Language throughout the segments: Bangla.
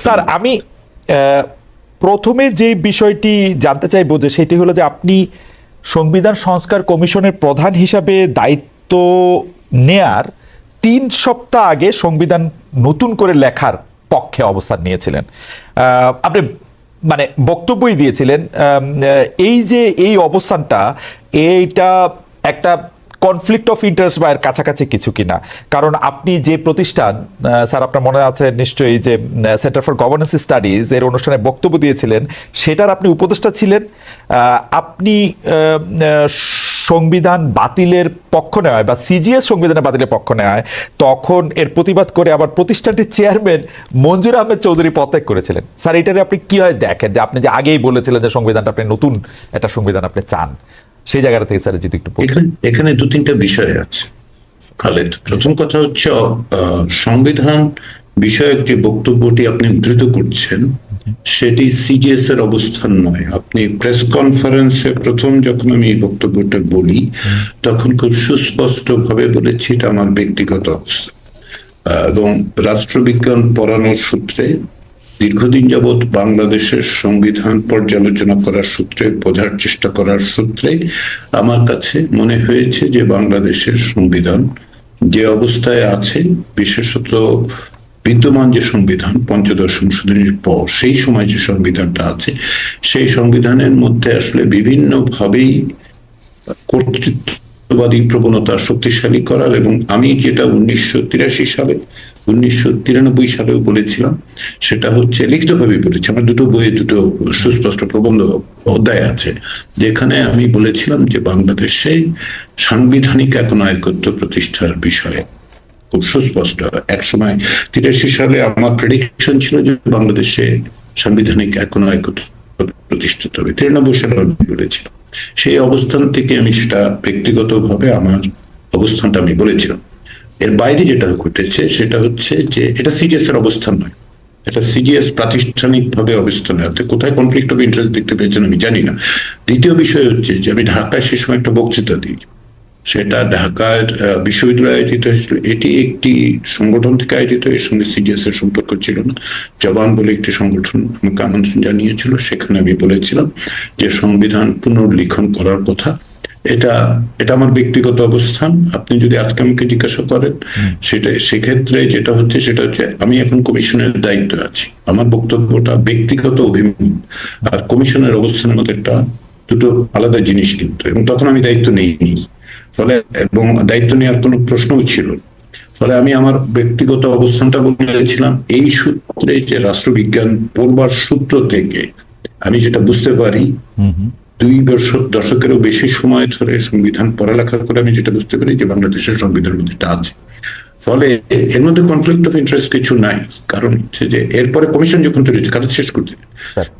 স্যার, আমি প্রথমে যে বিষয়টি জানতে চাইবো যে সেটি হলো যে আপনি সংবিধান সংস্কার কমিশনের প্রধান হিসাবে দায়িত্ব নেয়ার 3 সপ্তাহ আগে সংবিধান নতুন করে লেখার পক্ষে অবস্থান নিয়েছিলেন। আপনি মানে বক্তব্যই দিয়েছিলেন। এই যে এই অবস্থানটা, এইটা একটা কনফ্লিক্ট অফ ইন্টারেস্ট বা এর কাছাকাছি কিছু কিনা? কারণ আপনি যে প্রতিষ্ঠান, স্যার আপনার মনে আছে নিশ্চয়ই, যে সেন্টার ফর গভর্নেন্স স্টাডিজ এর অনুষ্ঠানে বক্তব্য দিয়েছিলেন, সেটার আপনি উপদেষ্টা ছিলেন। আপনি সংবিধান বাতিলের পক্ষ নেওয়ায় বা সিজিএস সংবিধানের বাতিলের পক্ষ নেওয়ায় তখন এর প্রতিবাদ করে আবার প্রতিষ্ঠানটির চেয়ারম্যান মঞ্জুর আহমেদ চৌধুরী পদত্যাগ করেছিলেন। স্যার, এটারে আপনি কিভাবে দেখেন যে আপনি যে আগেই বলেছিলেন যে সংবিধানটা আপনি নতুন একটা সংবিধান আপনি চান, সেই জায়গাটা থেকে স্যার যদি একটু এখানে 2-3টা বিষয় আছে খালেদ। প্রথম কথা হচ্ছে সংবিধান বিষয়ক যে বক্তব্যটি আপনি উদ্ধৃত করছেন সেটি সিজিএস এর অবস্থান নয়। আপনি প্রেস কনফারেন্সে প্রথম যখন আমি এই বক্তব্যটা বলি তখন খুব সুস্পষ্ট ভাবে বলেছি এটা আমার ব্যক্তিগত অবস্থা, এবং রাষ্ট্রবিজ্ঞান পড়ানোর সূত্রে দীর্ঘদিন যাবৎ বাংলাদেশের সংবিধান পর্যালোচনা করার সূত্রে, বোঝার চেষ্টা করার সূত্রে আমার কাছে মনে হয়েছে যে বাংলাদেশের সংবিধান যে অবস্থায় আছে, বিশেষত বিদ্যমান যে সংবিধান পঞ্চদশ সংশোধনীর পর সেই সময় যে সংবিধানটা আছে, সেই সংবিধানের মধ্যে আসলে বিভিন্নভাবেই কর্তৃত্ববাদী প্রবণতা শক্তিশালী করার, এবং আমি যেটা 1983 সালে 1993 সালেও বলেছিলাম, সেটা হচ্ছে লিখিতভাবে বলেছি, আমার দুটো বইয়ে দুটো সুস্পষ্ট প্রবন্ধ অধ্যায় আছে, যেখানে আমি বলেছিলাম যে বাংলাদেশে সাংবিধানিক একনায়কত্ব প্রতিষ্ঠার বিষয়ে খুব সুস্পষ্ট। একসময় 83 সালে আমার প্রেডিকশন ছিল যে বাংলাদেশে সাংবিধানিক একনায়কত্ব প্রতিষ্ঠিত হবে, 93 সালে আমি বলেছিলাম। সেই অবস্থান থেকে আমি সেটা ব্যক্তিগতভাবে আমার অবস্থানটা আমি বলেছিলাম। এর বাইরে যেটা ঘটেছে সেটা হচ্ছে যে এটা সিজিএস এর অবস্থান নয়, এটা সিজিএস প্রাতিষ্ঠানিকভাবে অবস্থান আছে। কোথায় কনফ্লিক্ট অফ ইন্টারেস্ট দেখতে পেয়েছেন আমি জানি না। দ্বিতীয় বিষয় হচ্ছে যে আমি ঢাকায় সে সময় একটা বক্তৃতা দিই, সেটা ঢাকার বিশ্ববিদ্যালয়ে আয়োজিত হয়েছিল। এটি একটি সংগঠন থেকে আয়োজিত, এর সঙ্গে সিজিএস এর সম্পর্ক ছিল না। জবান বলে একটি সংগঠন আমাকে আমন্ত্রণ জানিয়েছিল, সেখানে আমি বলেছিলাম যে সংবিধান পুনর্লিখন করার কথা। এটা আমার ব্যক্তিগত অবস্থান। আপনি যদি আজকে আমাকে জিজ্ঞাসা করেন সেক্ষেত্রে যেটা হচ্ছে সেটা হচ্ছে আমি এখন কমিশনের দায়িত্ব আছি। আমার বক্তব্যটা ব্যক্তিগত অভিমত আর কমিশনের অবস্থানের মধ্যে একটা দুটো আলাদা জিনিস কিন্তু, এবং তখন আমি দায়িত্ব নেইনি, ফলে এবং দায়িত্ব নেওয়ার কোনো প্রশ্নও ছিল। ফলে আমি আমার ব্যক্তিগত অবস্থানটা বলেছিলাম এই সূত্রে, যে রাষ্ট্রবিজ্ঞান পড়বার সূত্র থেকে আমি যেটা বুঝতে পারি, 2 দশকেরও বেশি সময় ধরে সংবিধান পড়ালেখা করে আমি যেটা বুঝতে পারি যে বাংলাদেশের সংবিধানের মধ্যে আছে। ফলে এর মধ্যে কনফ্লিক্ট অফ ইন্টারেস্ট কিছু নাই। কারণ হচ্ছে যে এরপরে কমিশন যখন তৈরি হয়েছে, কাজ শেষ করতে,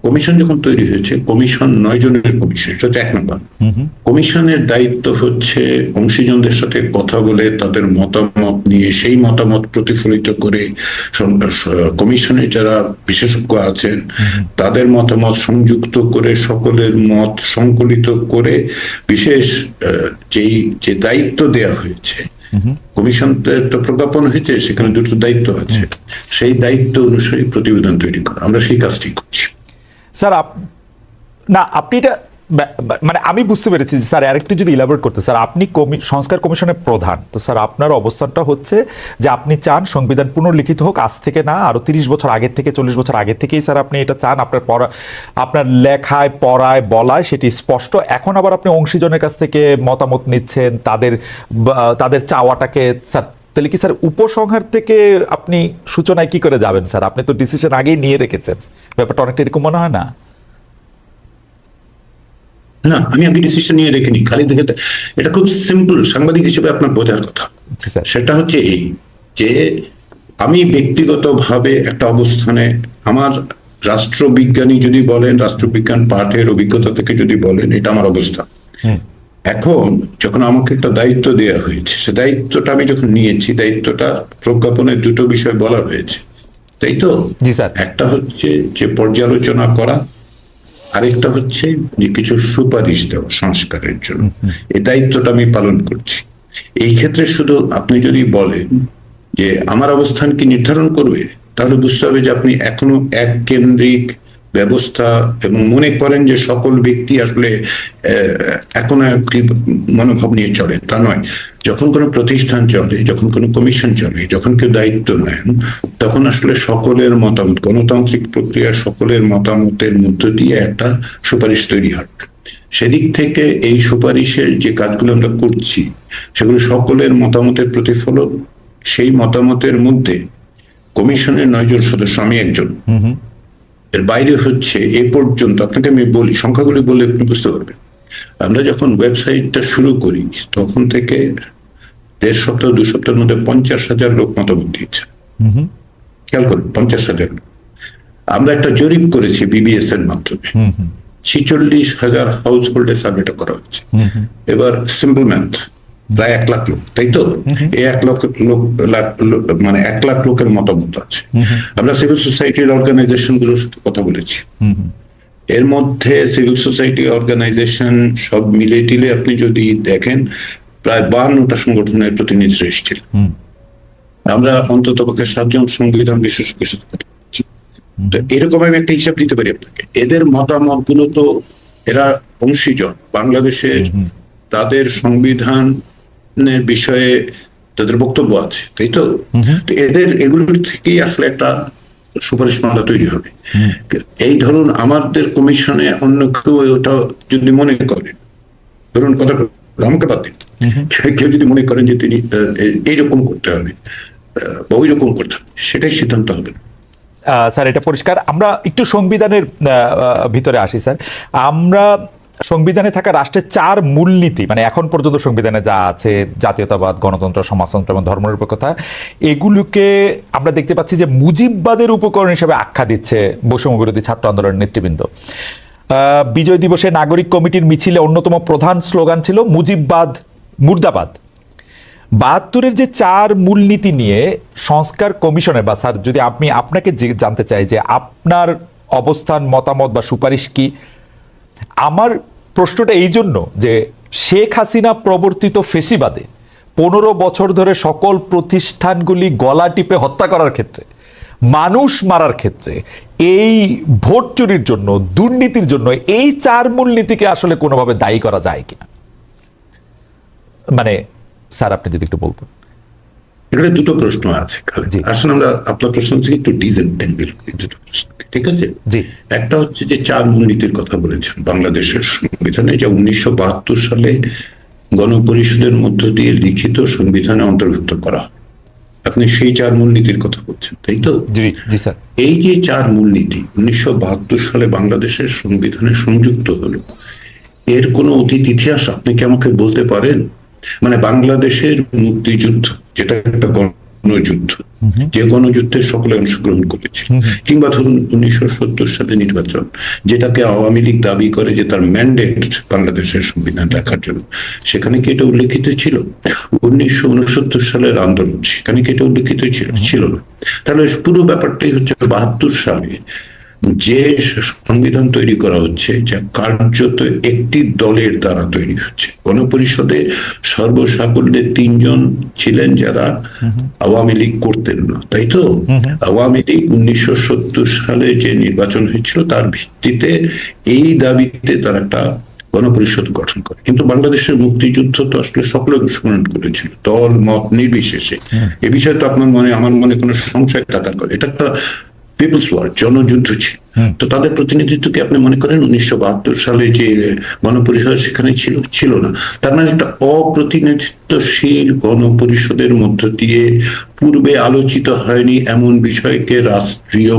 কমিশন যখন তৈরি হয়েছে, কমিশন 9 জনের কমিশন, এটা হচ্ছে 1 নম্বর। কমিশনের দায়িত্ব হচ্ছে অংশীজনদের সাথে কথা বলে তাদের মতামত নিয়ে সেই মতামত প্রতিফলিত করে কমিশনের যারা বিশেষজ্ঞ আছেন তাদের মতামত সংযুক্ত করে সকলের মত সংকলিত করে বিশেষ যে দায়িত্ব দেয়া হয়েছে, কমিশনের তো প্রজ্ঞাপন হয়েছে, সেখানে দুটো দায়িত্ব আছে, সেই দায়িত্ব অনুসারে প্রতিবেদন তৈরি করা। আমরা সেই কাজটি করছি। স্যার, না আপনি এটা মানে আমি বুঝতে পেরেছি যে স্যার আরেকটু যদি ইলাবোরেট করতে, স্যার আপনি সংস্কার কমিশনের প্রধান, তো স্যার আপনার অবস্থানটা হচ্ছে যে আপনি চান সংবিধান পুনর্লিখিত হোক, আজ থেকে না আরো 30 বছর আগের থেকে, 40 বছর আগের থেকেই স্যার আপনি এটা চান। আপনার লেখায় পড়ায় বলায় সেটি স্পষ্ট। এখন আবার আপনি অংশীজনের কাছ থেকে মতামত নিচ্ছেন, তাদের চাওয়াটাকে স্যার, তাহলে কি স্যার উপসংহার থেকে আপনি সূচনায় কি করে যাবেন স্যার? আপনি তো ডিসিশন আগেই নিয়ে রেখেছেন, ব্যাপারটা অনেকটা এরকম মনে হয় না? না, আমি আগে ডিসিশন নিয়ে রেখেনি, খালি দেখে এটা খুব সিম্পল সাংবাদিক হিসেবে আপনার বোঝার কথা। সেটা হচ্ছে এই যে আমি ব্যক্তিগতভাবে একটা অবস্থানে, আমার রাষ্ট্রবিজ্ঞানী যদি বলেন, রাষ্ট্রবিজ্ঞান পাঠের অভিজ্ঞতা থেকে যদি বলেন, এটা আমার অবস্থা। এখন যখন আমাকে একটা দায়িত্ব দেওয়া হয়েছে, সে দায়িত্বটা আমি যখন নিয়েছি, দায়িত্বটা প্রজ্ঞাপনের দুটো বিষয় বলা হয়েছে, তাই তো? একটা হচ্ছে যে পর্যালোচনা করা, আরেকটা হচ্ছে যে কিছু সুপারিশ দেওয়া সংস্কারের জন্য। এই দায়িত্বটা আমি পালন করছি। এই ক্ষেত্রে শুধু আপনি যদি বলেন যে আমার অবস্থান কি নির্ধারণ করবে, তাহলে বুঝতে হবে যে আপনি এখনো এক কেন্দ্রিক ব্যবস্থা এবং মনে করেন যে সকল ব্যক্তি আসলে এখন কি মনোভাব নিয়ে চলে, তা নয়। যখন কোনো প্রতিষ্ঠান চলে, যখন কোনো কমিশন চলে, যখন কেউ দায়িত্ব নেন, তখন আসলে সকলের মতামত, গণতান্ত্রিক প্রক্রিয়া সকলের মতামতের মধ্য দিয়ে একটা সুপারিশ তৈরি হয়। সেদিক থেকে এই সুপারিশের যে কাজগুলো আমরা করছি সেগুলো সকলের মতামতের প্রতিফলন। সেই মতামতের মধ্যে কমিশনের 9 জন সদস্য, আমি একজন, এর বাইরে হচ্ছে এ পর্যন্ত, আপনাকে আমি বলি সংখ্যাগুলি বললে আপনি বুঝতে পারবেন। আমরা যখন ওয়েবসাইটটা শুরু করি তখন থেকে 1.5 সপ্তাহ 2 সপ্তাহের মধ্যে 50,000 লোক মতামত দিয়েছে। খেয়াল করুন, 50,000 লোক। আমরা একটা জরিপ করেছি বিবিএস এর মাধ্যমে, 46,000 হাউস হোল্ডে সার্ভেটা করা হচ্ছে। এবার সিম্পল ম্যাথ, প্রায় 1 লাখ লোক, তাই তো? এই 1 লাখ লোক, মানে 1 লাখ লোকের মতামত আছে। আমরা সিভিল সোসাইটির অর্গানাইজেশন গুলোর সাথে কথা বলেছি। এর মধ্যে সিভিল সোসাইটি অর্গানাইজেশন সব মিলে টিলে আপনি যদি দেখেন প্রায় 52টা সংগঠনের প্রতিনিধিরা এসেছিল। আমরা অন্তত পক্ষে 7 জন সংবিধান বিশেষজ্ঞের সাথে কথা বলেছি। তো এরকম আমি একটা হিসাব দিতে পারি আপনাকে। এদের মতামত গুলো তো, এরা অংশীজন বাংলাদেশের, তাদের সংবিধানের বিষয়ে তাদের বক্তব্য আছে, তাই তো? এদের এগুলোর থেকেই আসলে একটা সুপারিশমালা তৈরি হবে। এই ধরুন আমাদের কমিশনে অন্য কেউ ওটা যদি মনে করে, ধরুন কথা আমাকে বাদ দিন, কেউ যদি মনে করেন যে তিনি এইরকম করতে হবে বা ওই রকম করতে হবে, সেটাই সিদ্ধান্ত হবে। স্যার, এটা পরিষ্কার। আমরা একটু সংবিধানের ভিতরে আসি স্যার। আমরা সংবিধানে থাকা রাষ্ট্রের 4 মূলনীতি, মানে এখন পর্যন্ত সংবিধানে যা আছে, জাতীয়তাবাদ, গণতন্ত্র, সমাজতন্ত্র এবং ধর্মনিরপেক্ষতা, এগুলোকে আমরা দেখতে পাচ্ছি যে মুজিববাদের উপকরণ হিসেবে আখ্যা দিচ্ছে বৈষম্য বিরোধী ছাত্র আন্দোলনের নেতৃবৃন্দ। বিজয় দিবসে নাগরিক কমিটির মিছিলে অন্যতম প্রধান স্লোগান ছিল মুজিববাদ মুর্দাবাদ। 72-এর যে 4 মূলনীতি নিয়ে সংস্কার কমিশনের, বা স্যার যদি আমি আপনাকে জানতে চাই যে আপনার অবস্থান, মতামত বা সুপারিশ কি। আমার প্রশ্নটা এই জন্য যে শেখ হাসিনা প্রবর্তিত ফেসিবাদে 15 বছর ধরে সকল প্রতিষ্ঠানগুলি গলা টিপে হত্যা করার ক্ষেত্রে, মানুষ মারার ক্ষেত্রে, এই ভোট চুরির জন্য, দুর্নীতির জন্য এই 4 মূলনীতিকে আসলে কোনোভাবে দায়ী করা যায় কিনা, মানে স্যার আপনি যদি একটু বলতেন। এখানে দুটো প্রশ্ন আছে। আসলে আমরা আপনার প্রশ্ন থেকে একটু ডিসেন্টেঙ্গেল করি দুটো প্রশ্ন, ঠিক আছে? একটা হচ্ছে যে 4 মূলনীতির কথা বলেছেন বাংলাদেশের সংবিধানে, যা 1972 সালে গণপরিষদের মধ্য দিয়ে লিখিত সংবিধানে অন্তর্ভুক্ত করা। আপনি সেই 4 মূলনীতির কথা বলছেন, তাই তো? জি স্যার। এই যে 4 মূলনীতি 1972 সালে বাংলাদেশের সংবিধানে সংযুক্ত হলো, এর কোনো অতীত ইতিহাস আপনি কি আমাকে বলতে পারেন? মানে বাংলাদেশের মুক্তিযুদ্ধ, যেটা একটা গণযুদ্ধ, যে গণযুদ্ধে সকলে অংশগ্রহণ করেছে, কিংবা ধরুন 1970 সালে নির্বাচন, যেটাকে আওয়ামী লীগ দাবি করে যে তার ম্যান্ডেট বাংলাদেশের সংবিধান রাখার জন্য, সেখানে কি এটা উল্লেখিত ছিল? 1969 সালের আন্দোলন, সেখানে কি এটা উল্লেখিত ছিল না। তাহলে পুরো ব্যাপারটাই হচ্ছে 72 সালে যে সংবিধান তৈরি করা হচ্ছে, যা কার্যত একটি দলের দ্বারা তৈরি হচ্ছে। গণপরিষদে সর্বসাকল্যে 3 জন ছিলেন যারা আওয়ামী লীগ করতেন না, তাই তো? আওয়ামী লীগ 1970 সালে যে নির্বাচন হয়েছিল তার ভিত্তিতে, এই দাবিতে তারা একটা গণপরিষদ গঠন করে। কিন্তু বাংলাদেশের মুক্তিযুদ্ধ তো আসলে সকলে অংশগ্রহণ করেছিল, দল মত নির্বিশেষে। এ বিষয়ে তো আপনার মনে, আমার মনে কোনো সংশয় থাকার কথা, এটা একটা পিপলস ওয়ার, জনযুদ্ধ ছিল। তো তাদের প্রতিনিধিত্ব কি আপনি মনে করেন 1972 সালে যে গণপরিষদ সেখানে ছিল না? তার মানে একটা অপ্রতিনিধিত্বশীল গণপরিষদের মধ্য দিয়ে পূর্বে আলোচিত হয়নি এমন বিষয়কে রাষ্ট্রীয়